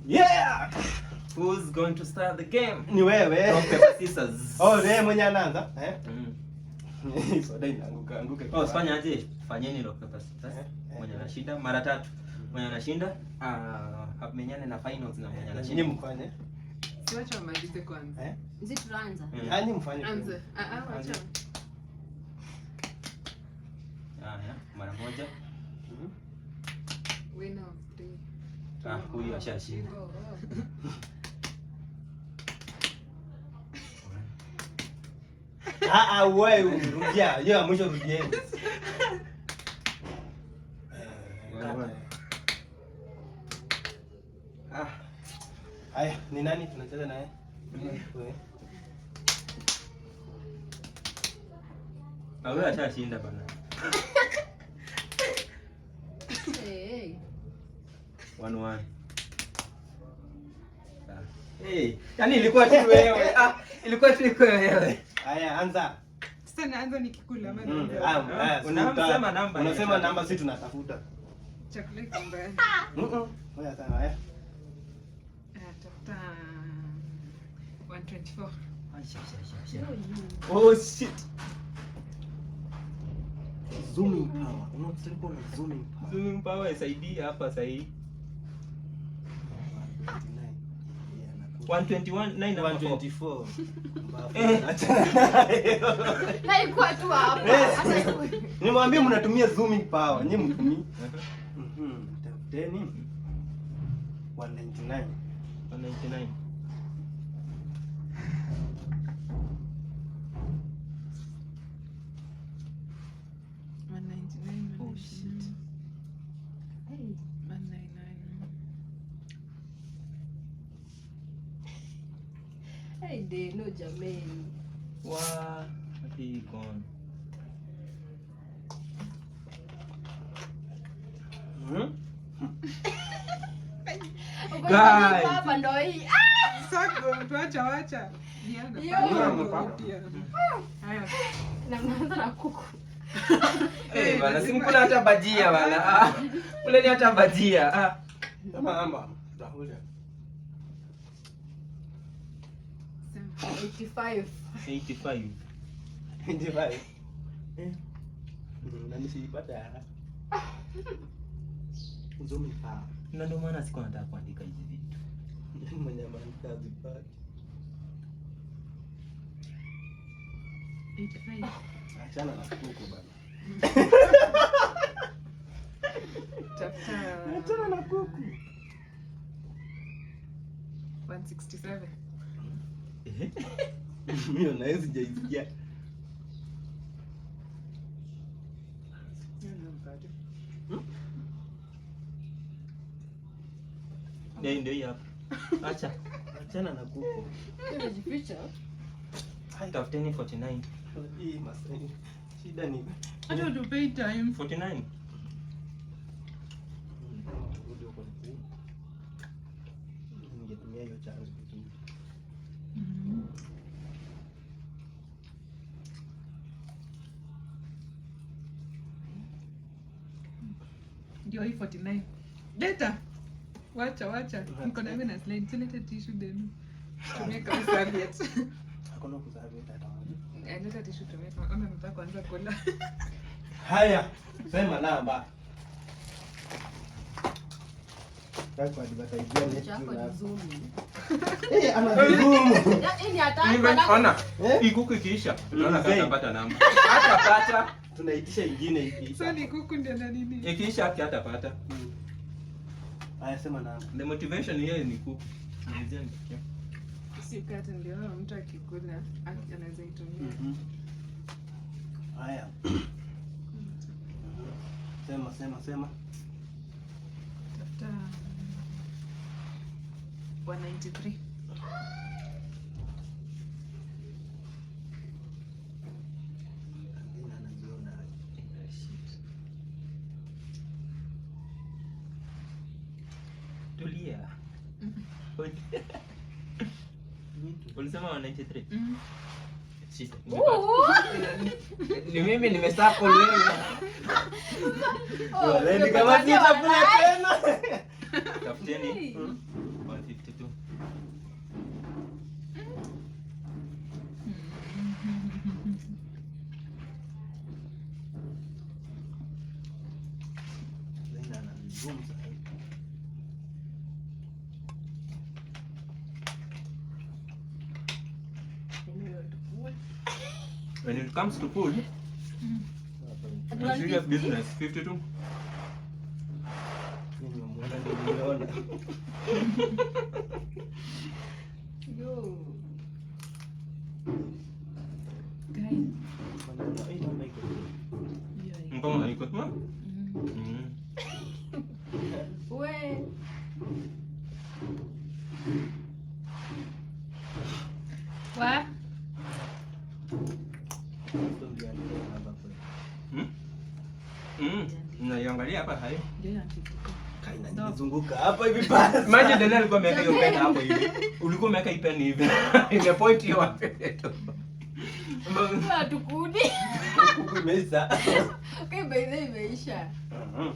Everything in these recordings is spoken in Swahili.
Yeah. Who's going to start the game? Ni wewe. Rock, paper, scissors. Oh, wewe mwenye anaanza? Soda inaanguka. Oh, fanya aje? Fanyeni rock, paper, scissors. Mwenye anashinda mara 3. Mwenye anashinda amenyane na finals na mwenye anashinda. Nyinyi mfanye. Siwacha wamalize kwanza. Sisi tunaanza. Yaani mfanye. Anza. Wacha. Haya, mara moja. Winner of 3. Huyu ashashinda. Wewe rudia. Yeye mwisho rudieni. Haya, ni nani tunacheza naye? Wewe. Wewe ashashinda bana. Hey. 1-1. Yaani ilikuwa tu wewe. Ilikuwa tu wewe. Haya, anza. Sasa naanza nikikula ama unasema namba. Unasema namba, sisi tunatafuta. Chakula kimbaya. Haya sana, haya. Tafuta 124. Oh shit. Zooming power. Unataka na zooming power. Zooming power isaidia hapa sahi. 121 124. Na iko tu hapa. Nimwambia mnatumia zooming power. Nyinyi mtumii. Tafuteni 199. 199. Oh shit. 199. Hey, they no jamani. Wow, he gone. Guys. Hapa ndo hii. Sasa tuacha. Haya. Na mnaanza na kuku. Bana simkula hata bajia bana. Kule ni hata bajia. Kama amba, tahuja. 85. 85. 85. Na nisipata hapa. Zooming power. Na ndio maana sikuwa nataka kuandika hizi vitu. Mwenye maandika zipati. 85. Achana na kuku bana. Achana na kuku. 167. Mimi na hizi sijaisikia. Ndio hapa. Achana na kuku. Nimejificha. Tafuteni 49. Hii masai. Shida ni Acha tu pay time. 49. ningetumia hiyo chance vizuri. Ndio hii 49. Data. Wacha. Niko na na slide. Select a tissue then. Tumia kama serviette. Hakuna kuserviette hata wapi. Leta tissue tumia kama nataka kuanza kula. Haya, sema namba. Kwa advertise ni Chako ni zoom. ana zoom. Yaani hata Nimeona. Hii kuku ikiisha, tunaona kama tutapata namba. Hatapata. Tunaitisha ingine hiki. Sasa ni kuku ndio na nini? Ikiisha hatapata. Haya, sema namba. The motivation here ni kuku. Si kata ndio mtu akikula anaweza itumia. Haya. Sema. Tafuta 193. Tulia. Ulisema 193? Ni mimi nimesako leo. Kama sitafuna tena. Tafuteni 152. When it comes to food, serious business 52. Yo. Kung naikot mo? We. Wa? Naiangalia hapa hai. Inanizunguka hapa hivi basi. Imagine Daniel alikuwa ameweka hiyo pen hapo hivi. Ulikuwa umeweka hii pen hivi. Ile point hiyo wapi? Hatukudi. Huku imeisha. Okay, by the way imeisha.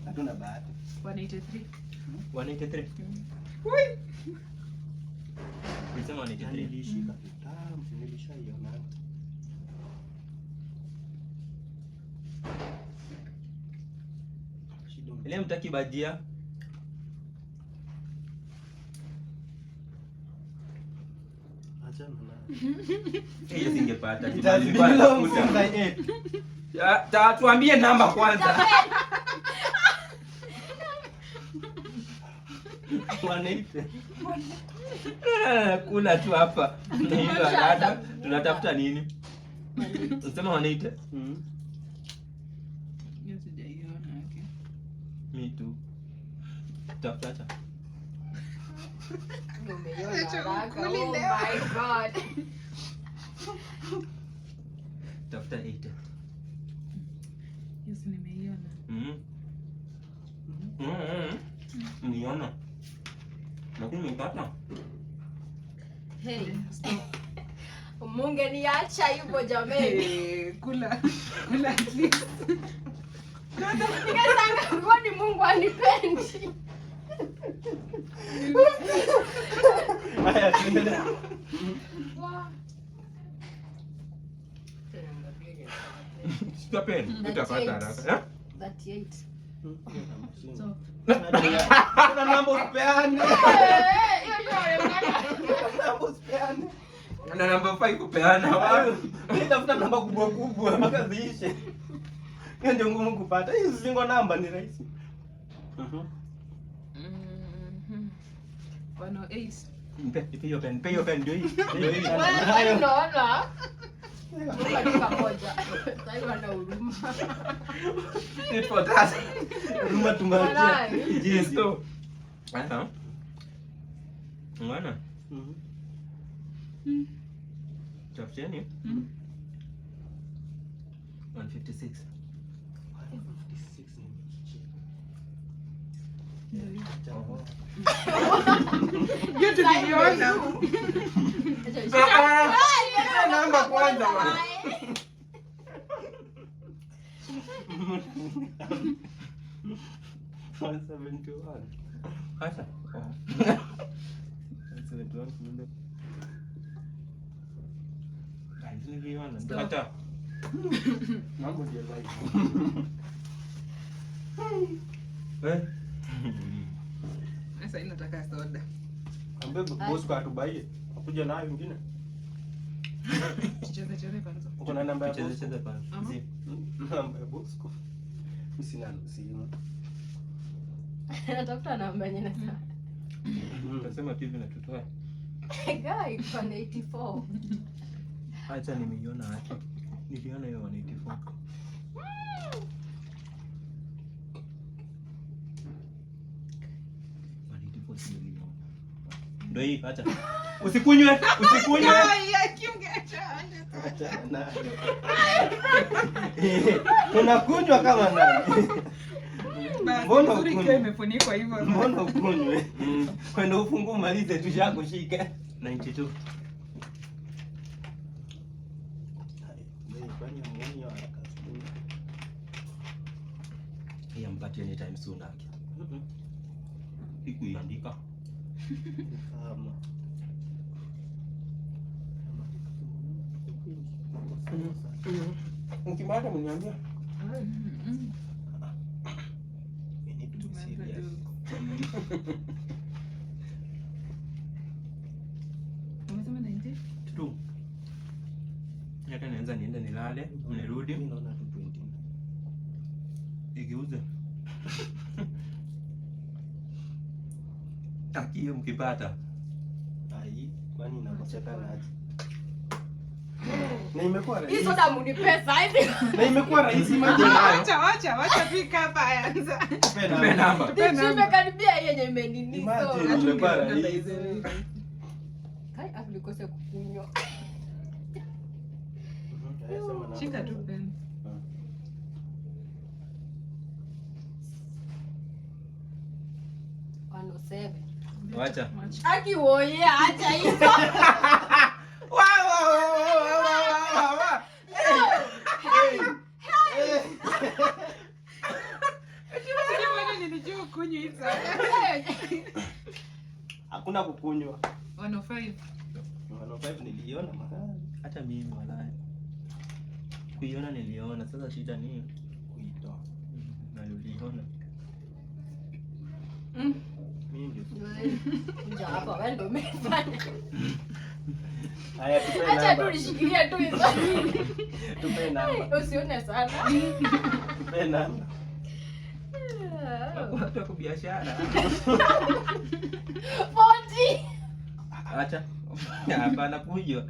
Hatuna bahati. 183. 183. Ui. Ulisema 183. Nilishika kitambo, nilishaiona. Ile mtaki bajia. Achana na. Hiyo singepata. Tuambie namba kwanza. Kula tu hapa. Hiyo ada tunatafuta nini? Unasema 180? Hiyo sijaiona yake. Me too. Tafuta. Umeiona haraka. Oh my god. Tafuta 80. Hiyo si nimeiona. Niona. Lakini nipata. Hey. Mungeniacha hivyo jameni. Kula at least. Nikasanga kwani Mungu anipendi. Haya, tuendelee. Sika pen. Utapata haraka. 38. So, Kuna namba usipeane. Namba usipeane. Na namba 5 kupeana wapi? Nitafuta namba kubwa kubwa mpaka ziishe. Hiyo ndio ngumu kupata. Hizi single namba ni rahisi. 108. Nipe hiyo pen ndio hii. Wewe unaona? Dakika moja. Sasa wana huruma. It for that. Ruma tumatia. Yes to. Aha. Ngwana. Tafutieni. 156. Hiyo tuliona. Namba kwanza. Hata. 171 kumbe. Niliona. Hata. Mambo ndio live. Sasa inataka soda. Ambe boss kwa atubaie. Akuja nayo nyingine. Cheze kwanza. Uko na namba ya boss? Cheze pale. Namba ya boss ko. Sina simu. Natafuta namba nyingine sana. Nasema TV na tutoa. Guy kwa 84. Acha nimeiona hapo. Niliona hiyo 184. Ndio hii acha. Usikunywe. Acha na. Unakunywa kama nani? Mbona ukunywe imefunikwa hivyo? Mbona ukunywe? Kwenda ufungue malize tushakushika. 92. Mpatie anytime soon yake. Siku Ukimata mniambia. Umesema 90? Tu. Hata naanza niende nilale, nirudi. Mimi naona tu 20. Igeuze. Hiyo mkipata. Ai, kwani inakosekana aje? Na imekuwa rahisi. Hii soda mnipe sasa hivi. Na imekuwa rahisi maji nayo. Wacha pika hapa anza. Tupe namba. Nimekaribia yenye imenini so. Imagine imekuwa rahisi. Kai alikose kukunywa. Shika tu pen. Ano 7. Wacha. Aki woye acha hizo. Nilijua kunywa hizo. Hakuna kukunywa. 105. 105 niliona mahali. Hata mimi walai. Kuiona niliona, sasa shida ni Kuitoa. na niliona. Mimi ndio. Ndio hapa wewe ndio umefanya. Haya tupe Acha tu namba. nishikilie tu hizo. Tupe namba. Usione sana. Tupe namba. Watu wa biashara. 40. Acha. Hapana kujua.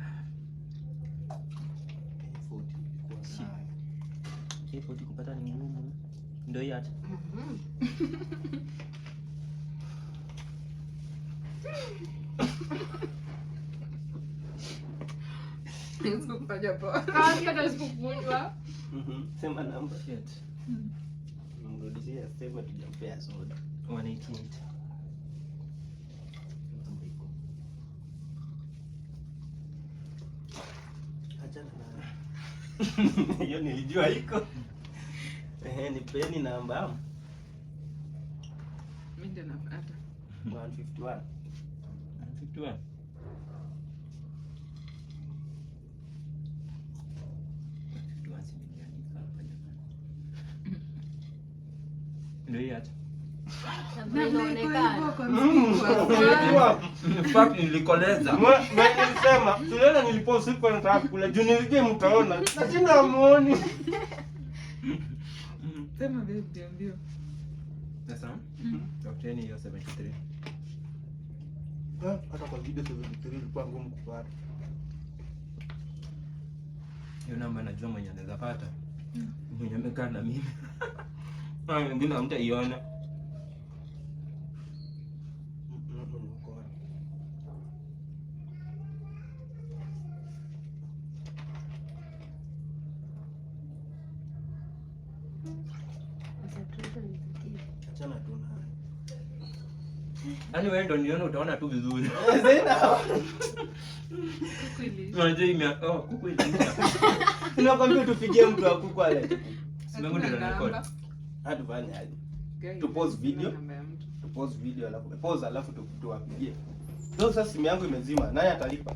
40. Hapo kupata ni ngumu. Ndio hiyo hata. Sikufanya poa. Hata sikukunywa. Sema namba. Shit. Mrudishie sema tujampea soda. 188. Achana na. Hiyo nilijua iko. Nipeni namba. Mimi ndio napata. 151. 51. Ndio hiyo hata. In fact nilikoleza. Nilisema, tuliona nilipost siku nataka kula. Juu nilijua mtaona. Lakini hamuoni. Sema baby ndio. Sasa? Daktari hiyo 73. Hata kwa video 73 ilikuwa ngumu kupata. Hiyo namba najua mwenye anaweza pata. Mwenye amekaa na mimi. Wengine hamtaiona. Achana tu na. Yaani wewe ndio niona utaona tu vizuri. Kweli. Unajua imea kuku ile. Tunakwambia tupigie mtu wa kuku ale. Simengo ndio record. Hatufanye aje. Tu pause video alafu pause alafu tuwapigie. Sasa simu yangu imezima. Nani atalipa?